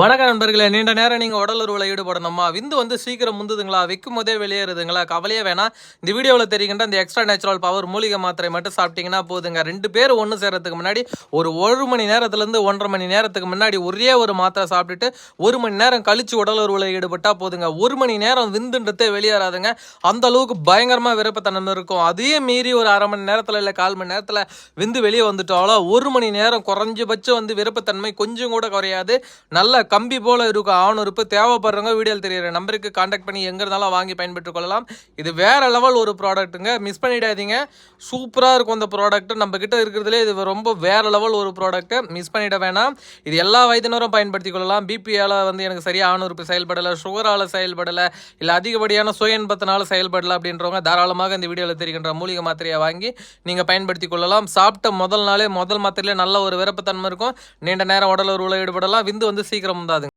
வணக்கம் நண்பர்களே, நீண்ட நேரம் நீங்கள் உடல் உருவில் ஈடுபடணுமா? விந்து வந்து சீக்கிரம் முந்துதுங்களா? வைக்கும் போதே வெளியேறுதுங்களா? கவலையே வேணாம். இந்த வீடியோவில் தெரிகின்ற அந்த எக்ஸ்ட்ரா நேச்சுரல் பவர் மூலிகை மாத்திரை மட்டும் சாப்பிட்டீங்கன்னா போதுங்க. 2 பேர் ஒன்று சேர்றதுக்கு முன்னாடி ஒரு மணி நேரத்துலேருந்து 1.5 மணி நேரத்துக்கு முன்னாடி ஒரே ஒரு மாத்திரை சாப்பிட்டுட்டு 1 மணி நேரம் கழிச்சு உடல் உருவில் ஈடுபட்டால் போதுங்க. 1 மணி நேரம் விந்துன்றதே வெளியேறாதுங்க. அந்த அளவுக்கு பயங்கரமாக விருப்பத்தன்மை இருக்கும். அதே மீறி ஒரு அரை மணி நேரத்தில் இல்லை 1/4 மணி நேரத்தில் விந்து வெளியே வந்துட்டாலோ 1 மணி நேரம் குறைஞ்சபட்சம் வந்து விருப்பத்தன்மை கொஞ்சம் கூட குறையாது. நல்ல கம்பி போல இருக்கும் ஆணுறுப்பு. தேவைப்படுறவங்க வீடியோவில் தெரியுற நம்பருக்கு கான்டாக்ட் பண்ணி எங்கே இருந்தாலும் வாங்கி பயன்பெற்றுக் கொள்ளலாம். இது வேற லெவல் ஒரு ப்ராடக்ட்டுங்க, மிஸ் பண்ணிடாதீங்க. சூப்பராக இருக்கும் இந்த ப்ராடக்ட். நம்ம கிட்ட இருக்கிறதுலே இது ரொம்ப வேற லெவல் ஒரு ப்ராடக்ட், மிஸ் பண்ணிட வேணாம். இது எல்லா வயதினரும் பயன்படுத்திக் கொள்ளலாம். பிபியால் வந்து எனக்கு சரியாக ஆணுறுப்பு செயல்படலை, சுகரால் செயல்படலை, இல்லை அதிகப்படியான சுய இன்பத்தினால செயல்படலை அப்படின்றவங்க தாராளமாக இந்த வீடியோவில் தெரிகின்ற மூலிகை மாத்திரையை வாங்கி நீங்கள் பயன்படுத்தி கொள்ளலாம். சாப்பிட்ட முதல் நாளே முதல் மாத்திரையிலே நல்ல ஒரு விருப்பத்தன்மை இருக்கும். நீண்ட நேரம் உடல் உருவில் ஈடுபடலாம். விந்து வந்து சீக்கிரம் உண்டாதுங்க.